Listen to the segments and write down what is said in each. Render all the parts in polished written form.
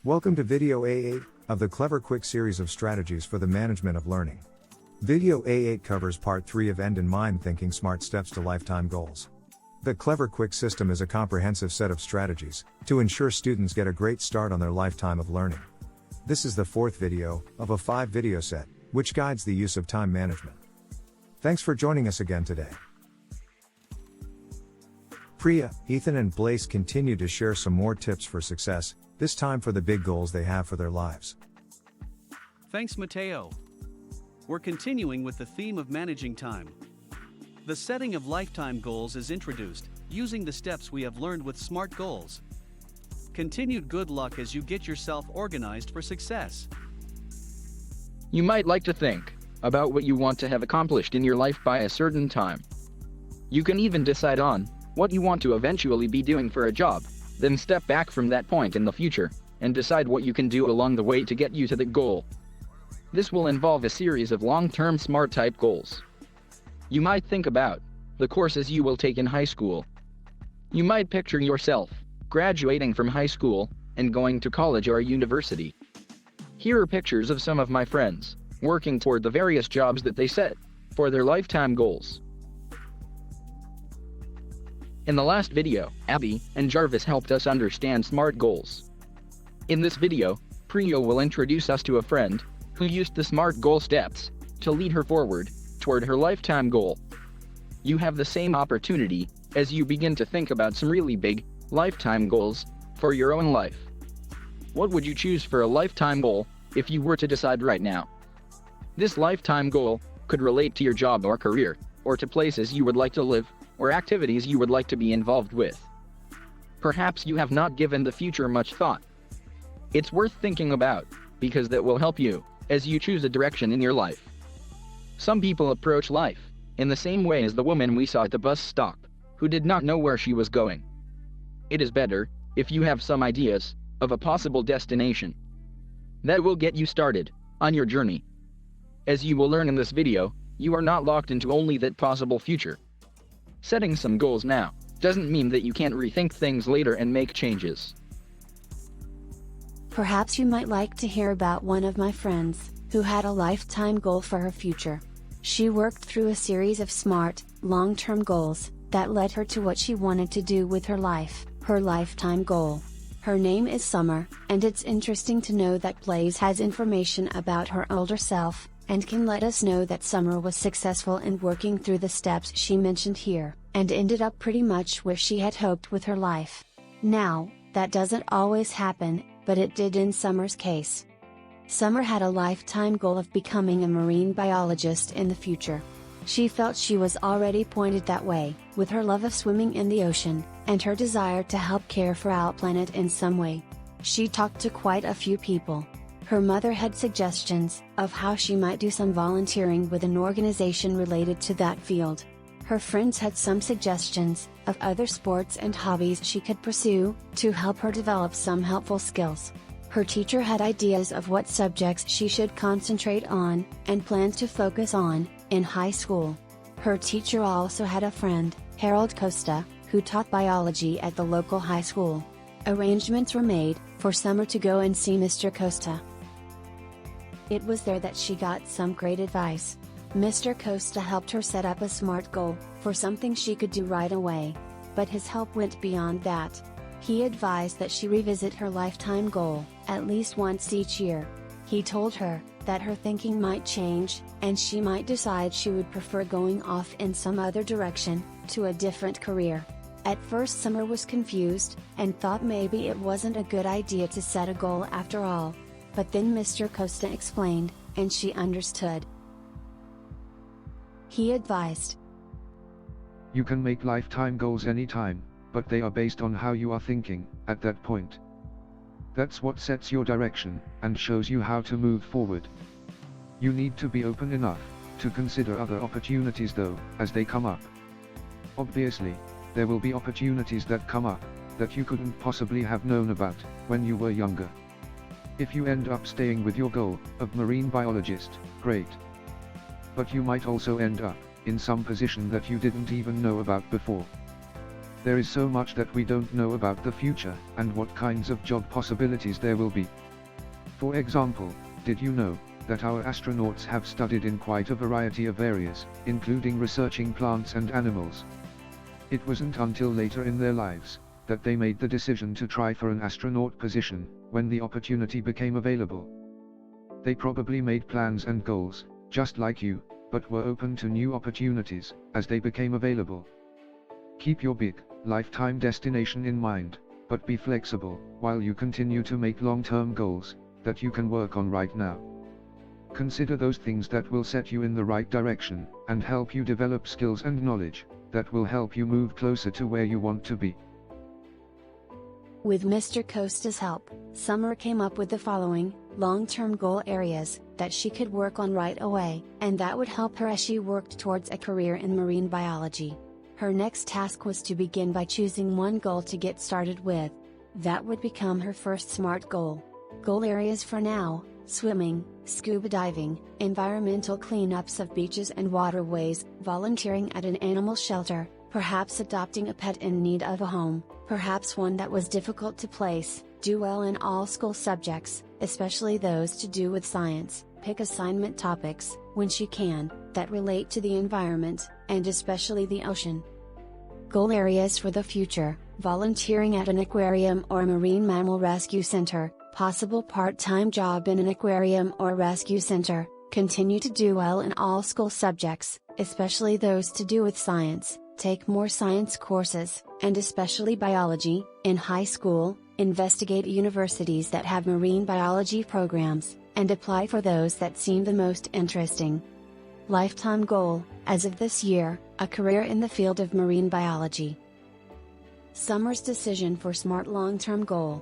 Welcome to Video A8 of the Clever Quick series of strategies for the management of learning. Video A8 covers part 3 of End in Mind Thinking Smart Steps to Lifetime Goals. The Clever Quick system is a comprehensive set of strategies to ensure students get a great start on their lifetime of learning. This is the 4th video of a 5-video set, which guides the use of time management. Thanks for joining us again today. Priya, Ethan and Blaise continue to share some more tips for success, this time for the big goals they have for their lives. Thanks, Matteo. We're continuing with the theme of managing time. The setting of lifetime goals is introduced, using the steps we have learned with SMART goals. Continued good luck as you get yourself organized for success. You might like to think about what you want to have accomplished in your life by a certain time. You can even decide on what you want to eventually be doing for a job, then step back from that point in the future and decide what you can do along the way to get you to the goal. This will involve a series of long-term SMART-type goals. You might think about the courses you will take in high school. You might picture yourself graduating from high school and going to college or university. Here are pictures of some of my friends working toward the various jobs that they set for their lifetime goals. In the last video, Abby and Jarvis helped us understand SMART goals. In this video, Priya will introduce us to a friend who used the SMART goal steps to lead her forward toward her lifetime goal. You have the same opportunity as you begin to think about some really big lifetime goals for your own life. What would you choose for a lifetime goal if you were to decide right now? This lifetime goal could relate to your job or career, or to places you would like to live, or activities you would like to be involved with. Perhaps you have not given the future much thought. It's worth thinking about, because that will help you as you choose a direction in your life. Some people approach life in the same way as the woman we saw at the bus stop, who did not know where she was going. It is better if you have some ideas of a possible destination. That will get you started on your journey. As you will learn in this video, you are not locked into only that possible future. Setting some goals now doesn't mean that you can't rethink things later and make changes. Perhaps you might like to hear about one of my friends, who had a lifetime goal for her future. She worked through a series of SMART, long-term goals, that led her to what she wanted to do with her life, her lifetime goal. Her name is Summer, and it's interesting to know that Blaise has information about her older self, and can let us know that Summer was successful in working through the steps she mentioned here, and ended up pretty much where she had hoped with her life. Now, that doesn't always happen, but it did in Summer's case. Summer had a lifetime goal of becoming a marine biologist in the future. She felt she was already pointed that way, with her love of swimming in the ocean, and her desire to help care for our planet in some way. She talked to quite a few people. Her mother had suggestions of how she might do some volunteering with an organization related to that field. Her friends had some suggestions of other sports and hobbies she could pursue to help her develop some helpful skills. Her teacher had ideas of what subjects she should concentrate on and plans to focus on in high school. Her teacher also had a friend, Harold Costa, who taught biology at the local high school. Arrangements were made for Summer to go and see Mr. Costa. It was there that she got some great advice. Mr. Costa helped her set up a SMART goal for something she could do right away. But his help went beyond that. He advised that she revisit her lifetime goal at least once each year. He told her that her thinking might change, and she might decide she would prefer going off in some other direction, to a different career. At first Summer was confused, and thought maybe it wasn't a good idea to set a goal after all. But then Mr. Costa explained, and she understood. He advised, "You can make lifetime goals anytime, but they are based on how you are thinking at that point. That's what sets your direction, and shows you how to move forward. You need to be open enough to consider other opportunities though, as they come up. Obviously, there will be opportunities that come up that you couldn't possibly have known about when you were younger. If you end up staying with your goal of marine biologist, great. But you might also end up in some position that you didn't even know about before. There is so much that we don't know about the future, and what kinds of job possibilities there will be. For example, did you know that our astronauts have studied in quite a variety of areas, including researching plants and animals? It wasn't until later in their lives that they made the decision to try for an astronaut position, when the opportunity became available. They probably made plans and goals, just like you, but were open to new opportunities as they became available. Keep your big, lifetime destination in mind, but be flexible while you continue to make long-term goals that you can work on right now. Consider those things that will set you in the right direction and help you develop skills and knowledge that will help you move closer to where you want to be. With Mr. Costa's help, Summer came up with the following long-term goal areas that she could work on right away, and that would help her as she worked towards a career in marine biology. Her next task was to begin by choosing one goal to get started with. That would become her first SMART goal. Goal areas for now: swimming, scuba diving, environmental cleanups of beaches and waterways, volunteering at an animal shelter, perhaps adopting a pet in need of a home, perhaps one that was difficult to place, do well in all school subjects, especially those to do with science, pick assignment topics, when she can, that relate to the environment, and especially the ocean. Goal areas for the future: volunteering at an aquarium or a marine mammal rescue center, possible part-time job in an aquarium or rescue center, continue to do well in all school subjects, especially those to do with science, take more science courses, and especially biology, in high school, investigate universities that have marine biology programs, and apply for those that seem the most interesting. Lifetime goal: as of this year, a career in the field of marine biology. Summer's decision for SMART long-term goal: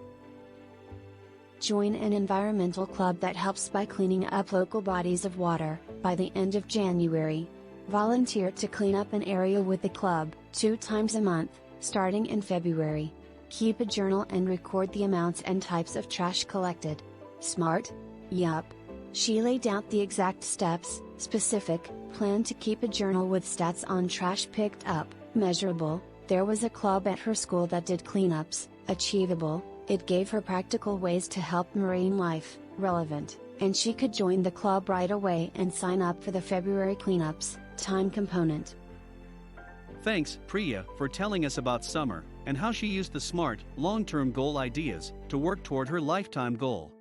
join an environmental club that helps by cleaning up local bodies of water, by the end of January. Volunteer to clean up an area with the club, 2 times a month, starting in February. Keep a journal and record the amounts and types of trash collected. SMART? Yup. She laid out the exact steps, specific, plan to keep a journal with stats on trash picked up, measurable. There was a club at her school that did cleanups, achievable. It gave her practical ways to help marine life, relevant, and she could join the club right away and sign up for the February cleanups, time component. Thanks, Priya, for telling us about Summer and how she used the SMART long-term goal ideas to work toward her lifetime goal.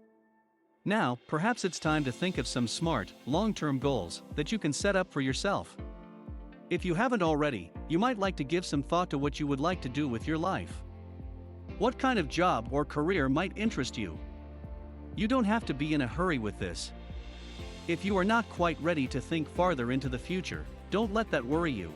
Now, perhaps it's time to think of some SMART long-term goals that you can set up for yourself. If you haven't already, you might like to give some thought to what you would like to do with your life. What kind of job or career might interest you? You don't have to be in a hurry with this. If you are not quite ready to think farther into the future, don't let that worry you.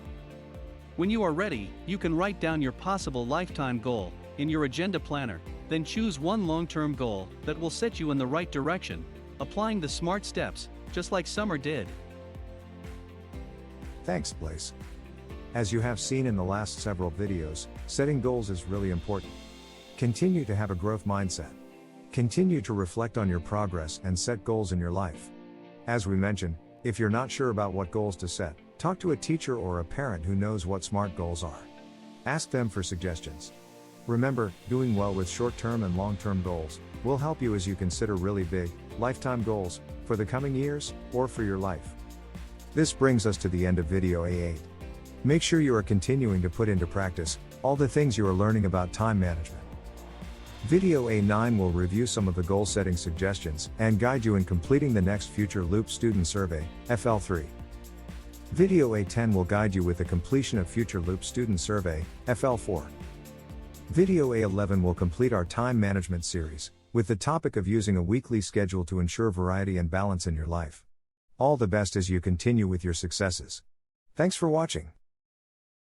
When you are ready, you can write down your possible lifetime goal in your agenda planner, then choose one long-term goal that will set you in the right direction, applying the SMART steps, just like Summer did. Thanks, Blaze. As you have seen in the last several videos, setting goals is really important. Continue to have a growth mindset. Continue to reflect on your progress and set goals in your life. As we mentioned, if you're not sure about what goals to set, talk to a teacher or a parent who knows what SMART goals are. Ask them for suggestions. Remember, doing well with short-term and long-term goals will help you as you consider really big, lifetime goals, for the coming years, or for your life. This brings us to the end of video A8. Make sure you are continuing to put into practice all the things you are learning about time management. Video A9 will review some of the goal-setting suggestions and guide you in completing the next Future Loop Student Survey, FL3. Video A10 will guide you with the completion of Future Loop Student Survey, FL4. Video A11 will complete our time management series, with the topic of using a weekly schedule to ensure variety and balance in your life. All the best as you continue with your successes. Thanks for watching.